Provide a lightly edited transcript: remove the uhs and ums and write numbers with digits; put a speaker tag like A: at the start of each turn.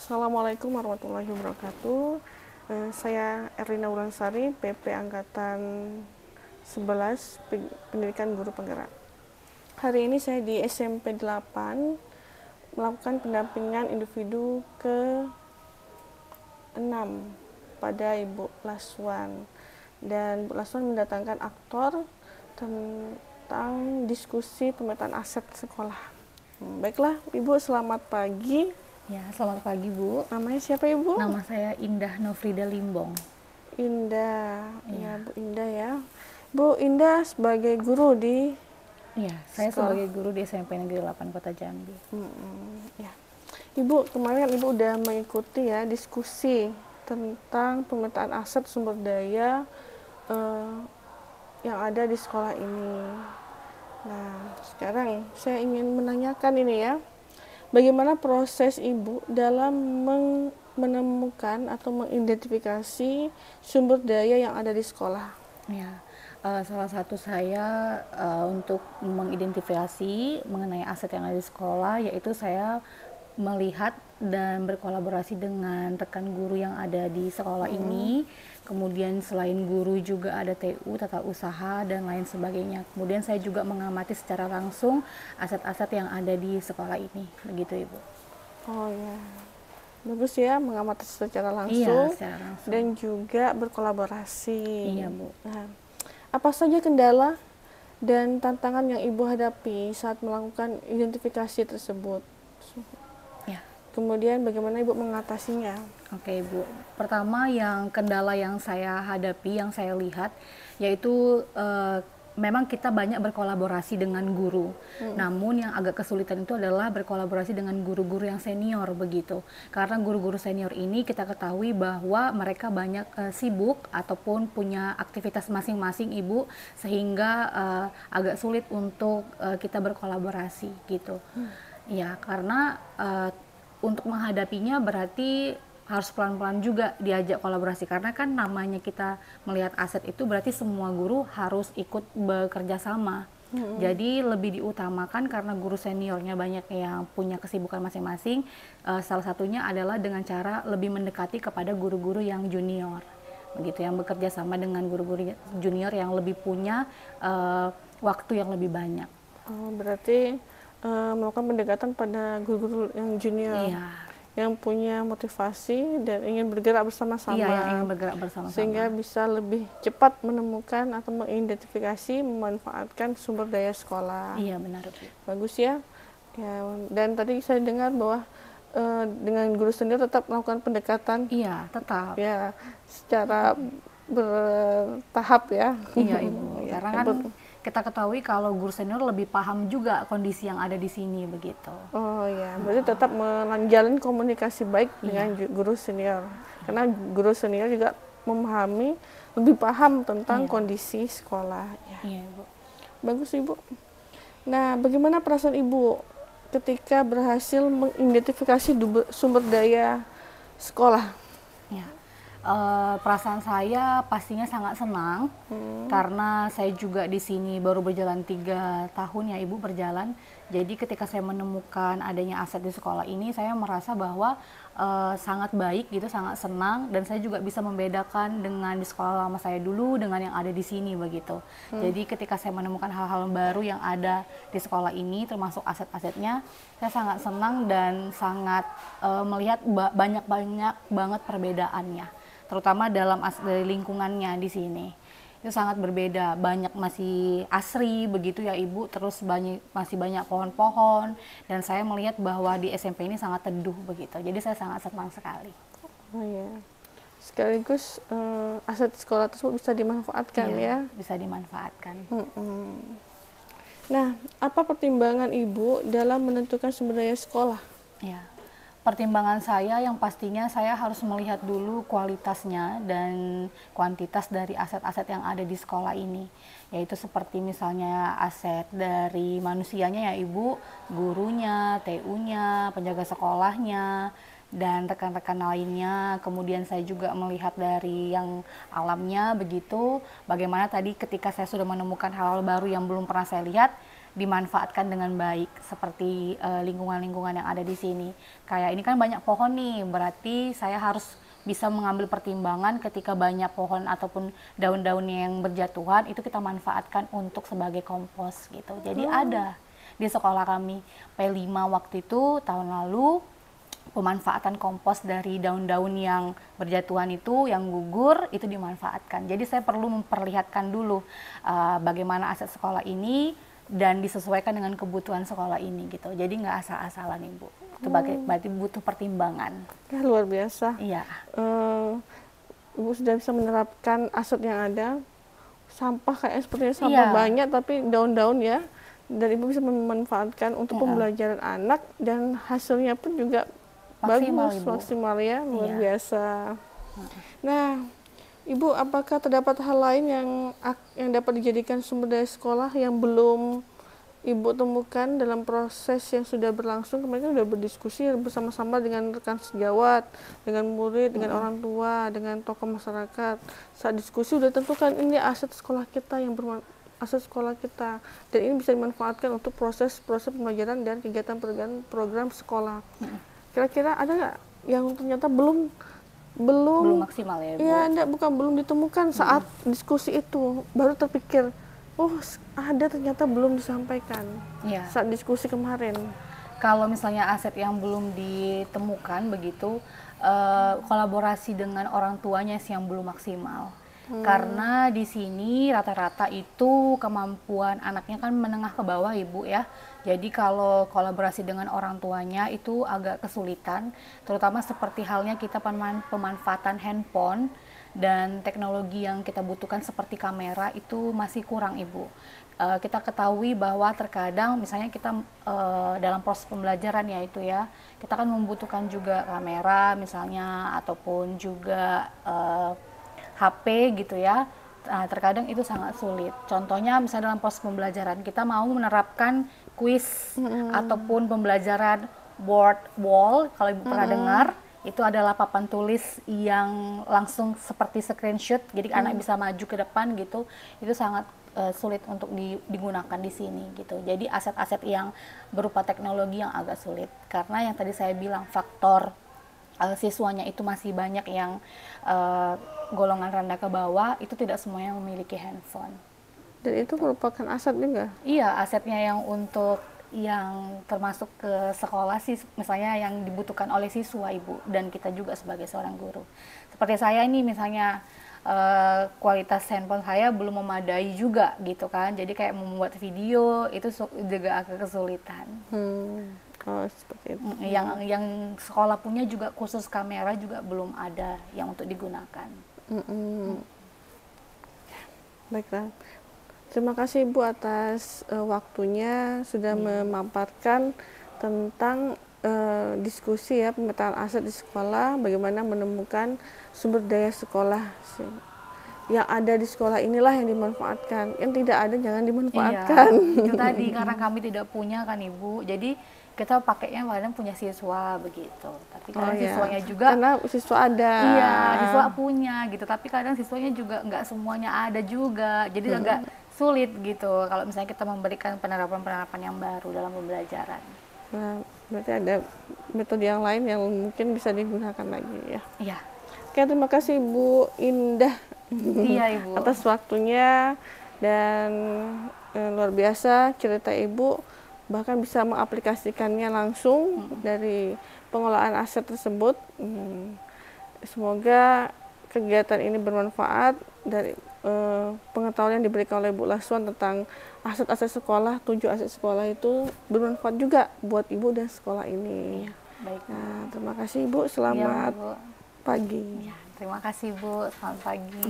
A: Assalamualaikum warahmatullahi wabarakatuh. Saya Erlina Wulansari, PP Angkatan 11, Pendidikan Guru Penggerak. Hari ini saya di SMP 8 melakukan pendampingan individu ke 6 pada Ibu Laswan. Dan Bu Laswan mendatangkan aktor tentang diskusi pemetaan aset sekolah. Baiklah, Ibu, selamat pagi.
B: Ya, selamat pagi Bu.
A: Namanya siapa, Ibu?
B: Nama saya Indah Nofrida Limbong.
A: Indah,
B: Iya.
A: ya Bu Indah ya. Bu Indah sebagai guru di
B: Iya, saya
A: sekolah.
B: sebagai guru di SMP Negeri 8 Kota Jambi.
A: Ya. Ibu, kemarin kan Ibu udah mengikuti ya diskusi tentang pemetaan aset sumber daya yang ada di sekolah ini. Nah, sekarang saya ingin menanyakan ini ya. Bagaimana proses Ibu dalam menemukan atau mengidentifikasi sumber daya yang ada di sekolah?
B: Ya, salah satu saya untuk mengidentifikasi mengenai aset yang ada di sekolah, yaitu saya melihat dan berkolaborasi dengan rekan guru yang ada di sekolah ini. Kemudian selain guru juga ada TU, tata usaha, dan lain sebagainya. Kemudian saya juga mengamati secara langsung aset-aset yang ada di sekolah ini. Begitu Ibu.
A: Oh ya, bagus ya mengamati secara
B: Iya,
A: langsung
B: secara langsung.
A: dan juga berkolaborasi.
B: Iya Bu.
A: Nah, apa saja kendala dan tantangan yang Ibu hadapi saat melakukan identifikasi tersebut?
B: Ya.
A: Kemudian bagaimana Ibu mengatasinya?
B: Oke Bu, pertama yang kendala yang saya hadapi, yang saya lihat, yaitu memang kita banyak berkolaborasi dengan guru. Namun yang agak kesulitan itu adalah berkolaborasi dengan guru-guru yang senior begitu. Karena guru-guru senior ini kita ketahui bahwa mereka banyak sibuk ataupun punya aktivitas masing-masing Ibu, sehingga agak sulit untuk kita berkolaborasi gitu. Ya, karena untuk menghadapinya berarti harus pelan-pelan juga diajak kolaborasi, karena kan namanya kita melihat aset itu berarti semua guru harus ikut bekerja sama. Jadi lebih diutamakan karena guru seniornya banyak yang punya kesibukan masing-masing. Salah satunya adalah dengan cara lebih mendekati kepada guru-guru yang junior, begitu, yang bekerja sama dengan guru-guru junior yang lebih punya waktu yang lebih banyak.
A: Oh, berarti melakukan pendekatan pada guru-guru yang junior.
B: Iya.
A: Yang punya motivasi dan ingin bergerak bersama-sama.
B: Iya, yang ingin bergerak bersama-sama.
A: Sehingga bisa lebih cepat menemukan atau mengidentifikasi, memanfaatkan sumber daya sekolah.
B: Iya, benar Bu.
A: Bagus ya. Ya, dan tadi saya dengar bahwa dengan guru sendiri tetap melakukan pendekatan.
B: Iya, tetap.
A: Ya, secara bertahap ya.
B: Iya Ibu,
A: Ya,
B: karena kan kita ketahui kalau guru senior lebih paham juga kondisi yang ada di sini begitu.
A: Oh ya, berarti tetap menjalin komunikasi baik dengan guru senior. Karena guru senior juga memahami, lebih paham tentang kondisi sekolah. Ya.
B: Iya Ibu.
A: Bagus Ibu. Nah, bagaimana perasaan Ibu ketika berhasil mengidentifikasi sumber daya sekolah?
B: Ya. Perasaan saya pastinya sangat senang karena saya juga di sini baru berjalan 3 tahun ya Ibu berjalan. Jadi ketika saya menemukan adanya aset di sekolah ini, saya merasa bahwa sangat baik gitu, sangat senang, dan saya juga bisa membedakan dengan di sekolah lama saya dulu dengan yang ada di sini begitu. Jadi ketika saya menemukan hal-hal baru yang ada di sekolah ini, termasuk aset-asetnya, saya sangat senang dan sangat melihat banyak-banyak banget perbedaannya, terutama dari lingkungannya di sini. Itu sangat berbeda, banyak masih asri begitu ya Ibu, terus masih banyak pohon-pohon, dan saya melihat bahwa di SMP ini sangat teduh begitu. Jadi saya sangat senang sekali.
A: Oh ya. Sekaligus aset sekolah tersebut bisa dimanfaatkan ya.
B: Bisa dimanfaatkan.
A: Nah, apa pertimbangan Ibu dalam menentukan sumber daya sekolah?
B: Ya. Pertimbangan saya yang pastinya saya harus melihat dulu kualitasnya dan kuantitas dari aset-aset yang ada di sekolah ini. Yaitu seperti misalnya aset dari manusianya ya Ibu, gurunya, TU-nya, penjaga sekolahnya, dan rekan-rekan lainnya. Kemudian saya juga melihat dari yang alamnya begitu, bagaimana tadi ketika saya sudah menemukan hal-hal baru yang belum pernah saya lihat, dimanfaatkan dengan baik seperti lingkungan-lingkungan yang ada di sini. Kayak ini kan banyak pohon nih, berarti saya harus bisa mengambil pertimbangan ketika banyak pohon ataupun daun-daun yang berjatuhan itu kita manfaatkan untuk sebagai kompos gitu. Jadi ada di sekolah kami P5 waktu itu tahun lalu pemanfaatan kompos dari daun-daun yang berjatuhan itu, yang gugur, itu dimanfaatkan. Jadi saya perlu memperlihatkan dulu bagaimana aset sekolah ini dan disesuaikan dengan kebutuhan sekolah ini gitu. Jadi nggak asal-asalan Ibu. Itu berarti butuh pertimbangan.
A: Ya, luar biasa.
B: Iya.
A: Ibu sudah bisa menerapkan aset yang ada. Sampah kayak sepertinya sampah banyak, tapi daun-daun ya. Dan Ibu bisa memanfaatkan untuk pembelajaran anak dan hasilnya pun juga bagus, maksimal ya, luar biasa. Nah, Ibu, apakah terdapat hal lain yang dapat dijadikan sumber daya sekolah yang belum Ibu temukan dalam proses yang sudah berlangsung? Kemarin sudah berdiskusi bersama-sama dengan rekan sejawat, dengan murid, dengan orang tua, dengan tokoh masyarakat. Saat diskusi sudah tentukan ini aset sekolah kita aset sekolah kita, dan ini bisa dimanfaatkan untuk proses pembelajaran dan kegiatan program sekolah. Kira-kira ada nggak yang ternyata belum
B: maksimal ya, Bu?
A: Iya, belum ditemukan saat diskusi itu, baru terpikir, oh ada ternyata belum disampaikan saat diskusi kemarin.
B: Kalau misalnya aset yang belum ditemukan begitu, kolaborasi dengan orang tuanya sih yang belum maksimal. Karena di sini rata-rata itu kemampuan anaknya kan menengah ke bawah Ibu ya. Jadi kalau kolaborasi dengan orang tuanya itu agak kesulitan, terutama seperti halnya kita pemanfaatan handphone dan teknologi yang kita butuhkan seperti kamera itu masih kurang Ibu. Kita ketahui bahwa terkadang misalnya kita dalam proses pembelajaran ya itu ya, kita kan membutuhkan juga kamera misalnya ataupun juga HP gitu ya. Nah, terkadang itu sangat sulit. Contohnya misalnya dalam proses pembelajaran kita mau menerapkan kuis ataupun pembelajaran board wall, kalau Ibu pernah dengar, itu adalah papan tulis yang langsung seperti screenshot, jadi anak bisa maju ke depan gitu. Itu sangat sulit untuk digunakan di sini gitu. Jadi aset-aset yang berupa teknologi yang agak sulit karena yang tadi saya bilang faktor siswanya itu masih banyak yang golongan rendah ke bawah, itu tidak semuanya memiliki handphone.
A: Dan itu merupakan aset juga?
B: Iya, asetnya yang termasuk ke sekolah sih, misalnya yang dibutuhkan oleh siswa Ibu, dan kita juga sebagai seorang guru. Seperti saya ini misalnya kualitas handphone saya belum memadai juga gitu kan, jadi kayak membuat video itu juga agak kesulitan.
A: Oh, seperti itu.
B: Yang sekolah punya juga khusus kamera juga belum ada yang untuk digunakan.
A: Baiklah. Terima kasih Ibu atas waktunya sudah memaparkan tentang diskusi ya pemetaan aset di sekolah, bagaimana menemukan sumber daya sekolah yang ada di sekolah inilah yang dimanfaatkan, yang tidak ada jangan dimanfaatkan.
B: Iya, itu tadi karena kami tidak punya kan Ibu, jadi kita pakainya kadang punya siswa begitu, tapi kadang siswanya juga
A: karena siswa ada,
B: siswa punya gitu, tapi kadang siswanya juga nggak semuanya ada juga, jadi agak sulit gitu kalau misalnya kita memberikan penerapan yang baru dalam pembelajaran.
A: Nah, berarti ada metode yang lain yang mungkin bisa digunakan lagi ya.
B: Iya.
A: Oke, terima kasih Ibu Indah
B: Ibu.
A: atas waktunya, dan luar biasa cerita Ibu, bahkan bisa mengaplikasikannya langsung dari pengelolaan aset tersebut. Semoga kegiatan ini bermanfaat dari pengetahuan yang diberikan oleh Bu Laswan tentang aset-aset sekolah, 7 aset sekolah itu bermanfaat juga buat Ibu dan sekolah ini.
B: Baik.
A: Nah, terima kasih Ibu, selamat pagi.
B: Ya, terima kasih Bu, selamat pagi.